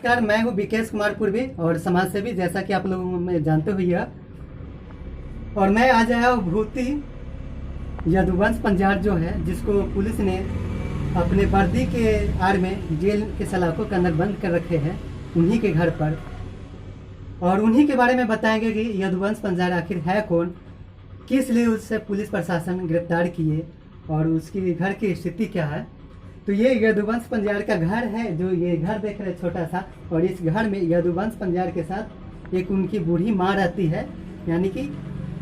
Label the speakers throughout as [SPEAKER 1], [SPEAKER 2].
[SPEAKER 1] नमस्कार, मैं हूँ विकेश कुमार पूर्वी और समाज सेवी, जैसा कि आप लोग में जानते हुए। और मैं आज आया हूँ भूती यदुवंश पंजार जो है, जिसको पुलिस ने अपने वर्दी के आड़ में जेल के सलाखों के अंदर बंद कर रखे हैं, उन्हीं के घर पर। और उन्हीं के बारे में बताएंगे कि यदुवंश पंजार आखिर है कौन, किस लिए उससे पुलिस प्रशासन गिरफ्तार किए और उसकी घर की स्थिति क्या है। तो ये यदुवंश पंजार का घर है, जो ये घर देख रहे छोटा सा। और इस घर में यदुवंश पंजार के साथ एक उनकी बूढ़ी माँ रहती है, यानी कि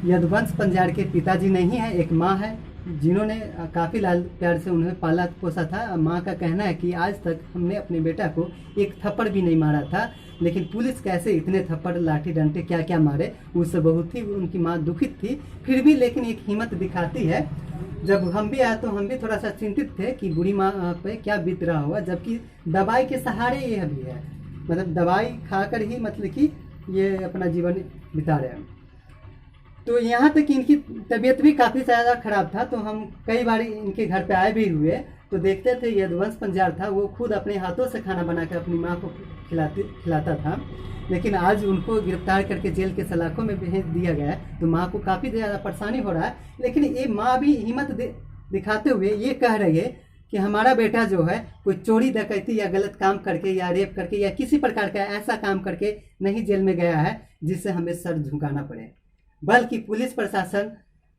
[SPEAKER 1] यदुवंश पंजार के पिताजी नहीं है, एक माँ है जिन्होंने काफ़ी लाल प्यार से उन्हें पाला पोसा था। माँ का कहना है कि आज तक हमने अपने बेटा को एक थप्पड़ भी नहीं मारा था, लेकिन पुलिस कैसे इतने थप्पड़, लाठी डंडे क्या क्या मारे, उससे बहुत ही उनकी माँ दुखित थी। फिर भी लेकिन एक हिम्मत दिखाती है। जब हम भी आए तो हम भी थोड़ा सा चिंतित थे कि बूढ़ी माँ पे क्या बीत रहा होगा, जबकि दवाई के सहारे ये अभी है, मतलब दवाई खाकर ही मतलब कि ये अपना जीवन बिता रहे हैं। तो यहाँ तक इनकी तबीयत भी काफ़ी ज़्यादा खराब था, तो हम कई बार इनके घर पे आए भी हुए, तो देखते थे यदुवंश पंजार था वो खुद अपने हाथों से खाना बनाकर अपनी माँ को खिलाता था। लेकिन आज उनको गिरफ्तार करके जेल के सलाखों में भेज दिया गया है, तो माँ को काफ़ी ज़्यादा परेशानी हो रहा है। लेकिन ये माँ भी हिम्मत दिखाते हुए ये कह रही है कि हमारा बेटा जो है कोई चोरी डकैती या गलत काम करके या रेप करके या किसी प्रकार का ऐसा काम करके नहीं जेल में गया है जिससे हमें सर झुकाना पड़े, बल्कि पुलिस प्रशासन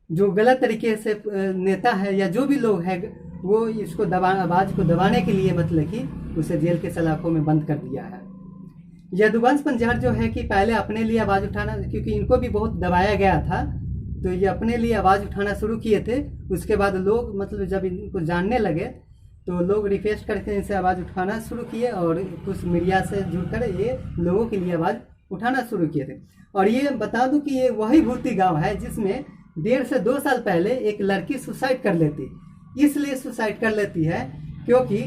[SPEAKER 1] जो गलत तरीके से नेता है या जो भी लोग हैं वो इसको आवाज़ को दबाने के लिए मतलब कि उसे जेल के सलाखों में बंद कर दिया है। यदुवंश पंजार जो है कि पहले अपने लिए आवाज़ उठाना, क्योंकि इनको भी बहुत दबाया गया था, तो ये अपने लिए आवाज़ उठाना शुरू किए थे। उसके बाद लोग मतलब जब इनको जानने लगे तो लोग रिक्वेस्ट करके इनसे आवाज़ उठाना शुरू किए और कुछ मीडिया से जुड़कर ये लोगों के लिए आवाज़ उठाना शुरू किए थे। और ये बता दूं कि ये वही भूती गांव है जिसमें 1.5 से 2 साल पहले एक लड़की सुसाइड कर लेती। इसलिए सुसाइड कर लेती है क्योंकि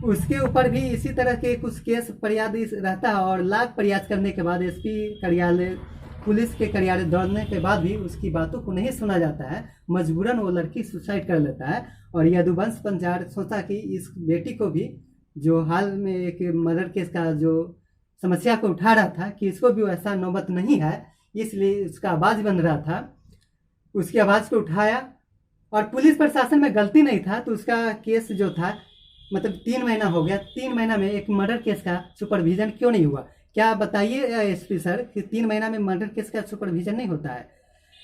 [SPEAKER 1] उसके ऊपर भी इसी तरह के कुछ केस फरियाद रहता है, और लाख प्रयास करने के बाद एसपी कार्यालय, पुलिस के कार्यालय दौड़ने के बाद भी उसकी बातों को नहीं सुना जाता है। मजबूरन वो लड़की सुसाइड कर लेता है। और यदुवंश पंजार सोचा कि इस बेटी को भी, जो हाल में एक मर्डर केस का जो समस्या को उठा रहा था, कि इसको भी वैसा नौबत नहीं है, इसलिए उसका आवाज़ बन रहा था। उसकी आवाज़ को उठाया और पुलिस प्रशासन में गलती नहीं था, तो उसका केस जो था मतलब 3 महीना हो गया। 3 महीना में एक मर्डर केस का सुपरविजन क्यों नहीं हुआ? क्या बताइए एसपी सर कि 3 महीना में मर्डर केस का सुपरविजन नहीं होता है?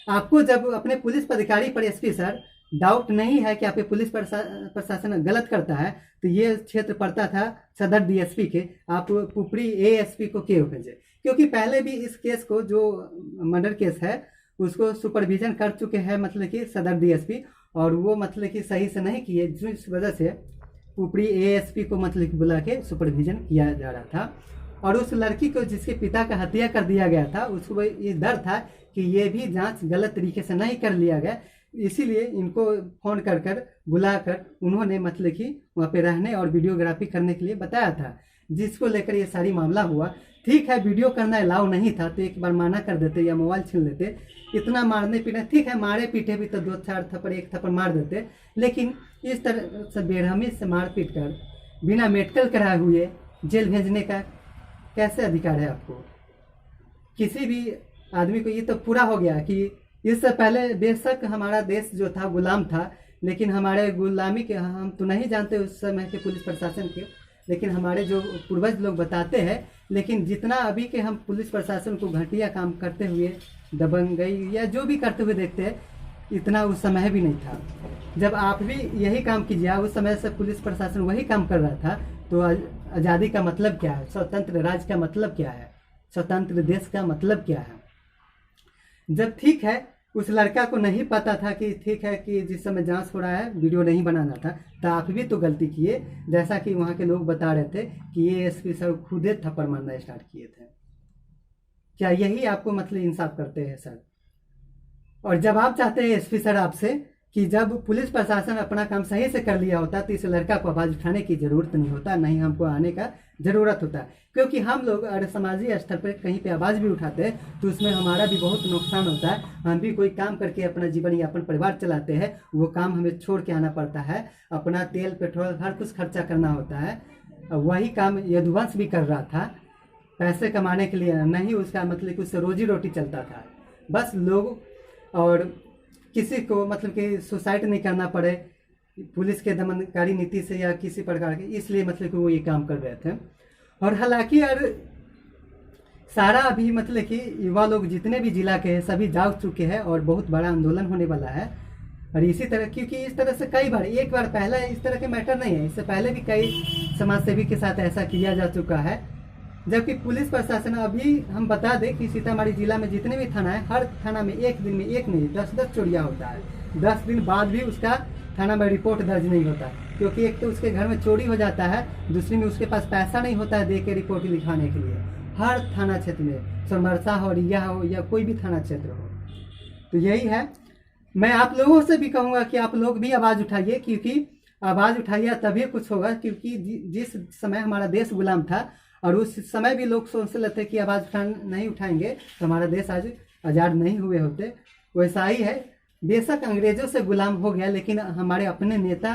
[SPEAKER 1] आपको जब अपने पुलिस अधिकारी पर एसपी सर डाउट नहीं है कि आपके पुलिस प्रशासन गलत करता है, तो ये क्षेत्र पड़ता था सदर डीएसपी के, आप पुपरी एएसपी को क्यों भेजे? क्योंकि पहले भी इस केस को, जो मर्डर केस है, उसको सुपरविजन कर चुके हैं मतलब कि सदर डीएसपी, और वो मतलब कि सही से नहीं किए, जिस वजह से पुपरी एएसपी को मतलब बुला के सुपरविजन किया जा रहा था। और उस लड़की को जिसके पिता का हत्या कर दिया गया था, उसको ये डर था कि ये भी जांच गलत तरीके से नहीं कर लिया गया, इसीलिए इनको फ़ोन कर बुलाकर उन्होंने मतलब कि वहाँ पे रहने और वीडियोग्राफी करने के लिए बताया था, जिसको लेकर ये सारी मामला हुआ। ठीक है, वीडियो करना अलाउ नहीं था तो एक बार माना कर देते या मोबाइल छीन लेते। इतना मारने पीटने, ठीक है मारे पीटे भी तो 2-4 थप्पड़, 1 थप्पड़ मार देते, लेकिन इस तरह से बेरहमी से मार पीट कर बिना मेडिकल कराए हुए जेल भेजने का कैसे अधिकार है आपको? किसी भी आदमी को ये तो पूरा हो गया कि इससे पहले बेशक हमारा देश जो था गुलाम था, लेकिन हमारे गुलामी के हम तो नहीं जानते उस समय के पुलिस प्रशासन के, लेकिन हमारे जो पूर्वज लोग बताते हैं। लेकिन जितना अभी के हम पुलिस प्रशासन को घटिया काम करते हुए, दबंगई या जो भी करते हुए देखते हैं, इतना उस समय भी नहीं था। जब आप भी यही काम कीजिए, उस समय से पुलिस प्रशासन वही काम कर रहा था, तो आज़ादी का मतलब क्या है? स्वतंत्र राज्य का मतलब क्या है? स्वतंत्र देश का मतलब क्या है? जब ठीक है उस लड़का को नहीं पता था कि ठीक है कि जिस समय जांच हो रहा है वीडियो नहीं बनाना था, तो आप भी तो गलती किए, जैसा कि वहाँ के लोग बता रहे थे कि ये एसपी साहब खुदे थप्पड़ मारना स्टार्ट किए थे। क्या यही आपको मतलब इंसाफ करते हैं सर? और जब आप चाहते हैं एसपी सर आपसे कि जब पुलिस प्रशासन अपना काम सही से कर लिया होता तो इस लड़का को आवाज़ उठाने की ज़रूरत नहीं होता, नहीं हमको आने का ज़रूरत होता। क्योंकि हम लोग अगर समाजी स्तर पर कहीं पे आवाज़ भी उठाते हैं तो उसमें हमारा भी बहुत नुकसान होता है। हम भी कोई काम करके अपना जीवन या अपन परिवार चलाते हैं, वो काम हमें छोड़ के आना पड़ता है, अपना तेल पेट्रोल हर कुछ खर्चा करना होता है। वही काम यदुवंश भी कर रहा था, पैसे कमाने के लिए नहीं, उसका मतलब कि उससे रोजी रोटी चलता था। बस लोग और किसी को मतलब कि सुसाइड नहीं करना पड़े पुलिस के दमनकारी नीति से या किसी प्रकार के, इसलिए मतलब कि वो ये काम कर रहे थे। और हालांकि यार सारा अभी मतलब कि युवा लोग जितने भी जिला के हैं सभी जाग चुके हैं और बहुत बड़ा आंदोलन होने वाला है। और इसी तरह क्योंकि इस तरह से कई बार, एक बार पहला इस तरह के मैटर नहीं है, इससे पहले भी कई समाजसेवी के साथ ऐसा किया जा चुका है। जबकि पुलिस प्रशासन, अभी हम बता दें कि सीतामढ़ी जिला में जितने भी थाना है, हर थाना में एक दिन में एक नहीं 10-10 चोरियाँ होता है। 10 दिन बाद भी उसका थाना में रिपोर्ट दर्ज नहीं होता, क्योंकि एक तो उसके घर में चोरी हो जाता है, दूसरी में उसके पास पैसा नहीं होता है दे के रिपोर्ट लिखाने के लिए। हर थाना क्षेत्र में, समरसा हो, रिया हो या कोई भी थाना क्षेत्र हो। तो यही है, मैं आप लोगों से भी कहूँगा कि आप लोग भी आवाज़ उठाइए, क्योंकि आवाज़ उठाइए तभी कुछ होगा। क्योंकि जिस समय हमारा देश गुलाम था और उस समय भी लोग सोच लेते कि आवाज़ नहीं उठाएंगे तो हमारा देश आज आज़ाद नहीं हुए होते। वैसा ही है, बेशक अंग्रेजों से गुलाम हो गया, लेकिन हमारे अपने नेता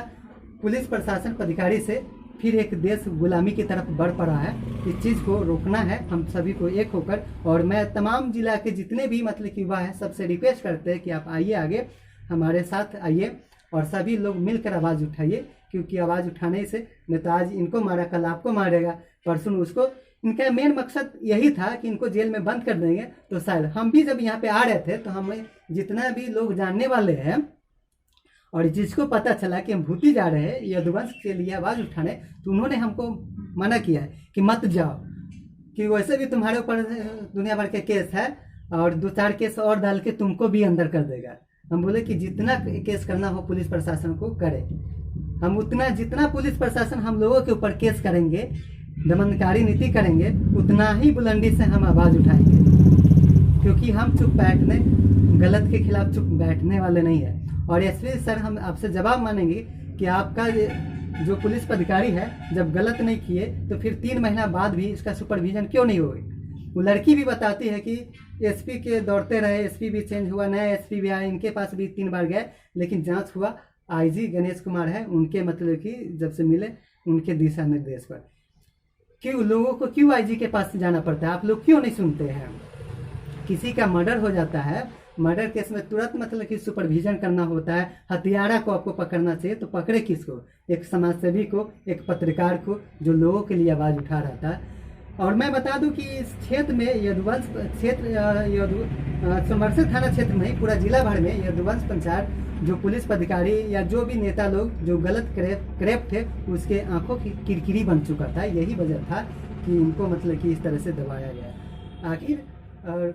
[SPEAKER 1] पुलिस प्रशासन पदाधिकारी से फिर एक देश गुलामी की तरफ बढ़ पड़ा है। इस चीज़ को रोकना है हम सभी को एक होकर। और मैं तमाम जिला के जितने भी मतलब युवा हैं सबसे रिक्वेस्ट करते हैं कि आप आइए आगे, हमारे साथ आइए और सभी लोग मिलकर आवाज़ उठाइए। क्योंकि आवाज़ उठाने से नेता आज इनको मारा, कल आपको मारेगा, परसों उसको। इनका मेन मकसद यही था कि इनको जेल में बंद कर देंगे। तो शायद हम भी जब यहाँ पे आ रहे थे तो हमें जितना भी लोग जानने वाले हैं और जिसको पता चला कि हम भूती जा रहे हैं यदुवंश के लिए आवाज़ उठाने, तो उन्होंने हमको मना किया है कि मत जाओ, कि वैसे भी तुम्हारे ऊपर दुनिया भर के केस है और 2-4 केस और डाल के तुमको भी अंदर कर देगा। हम बोले कि जितना केस करना हो पुलिस प्रशासन को करे, हम उतना जितना पुलिस प्रशासन हम लोगों के ऊपर केस करेंगे, दमनकारी नीति करेंगे, उतना ही बुलंदी से हम आवाज़ उठाएंगे। क्योंकि हम चुप बैठने, गलत के खिलाफ चुप बैठने वाले नहीं है। और एसपी सर, हम आपसे जवाब मानेंगे कि आपका जो पुलिस पदाधिकारी है जब गलत नहीं किए तो फिर 3 महीना बाद भी इसका सुपरविजन क्यों नहीं होगी। वो लड़की भी बताती है कि एसपी के दौड़ते रहे, एसपी भी चेंज हुआ, नया एसपी भी आया, इनके पास भी 3 बार गए, लेकिन जांच हुआ आईजी गणेश कुमार है, उनके मतलब कि जब से मिले उनके दिशा निर्देश पर। क्यों लोगों को क्यों आईजी के पास जाना पड़ता है, आप लोग क्यों नहीं सुनते हैं। किसी का मर्डर हो जाता है, मर्डर केस में तुरंत मतलब कि सुपरविजन करना होता है, हत्यारा को आपको पकड़ना चाहिए, तो पकड़े किसको, एक समाजसेवी को, एक पत्रकार को जो लोगों के लिए आवाज़ उठा रहा था। और मैं बता दूं कि इस क्षेत्र में यदुवंश क्षेत्र समरसा थाना क्षेत्र में पूरा जिला भर में यदुवंश पंचायत जो पुलिस पदाधिकारी या जो भी नेता लोग जो गलत क्रेप थे उसके आंखों की किरकिरी बन चुका था। यही वजह था कि इनको मतलब कि इस तरह से दबाया गया। आखिर और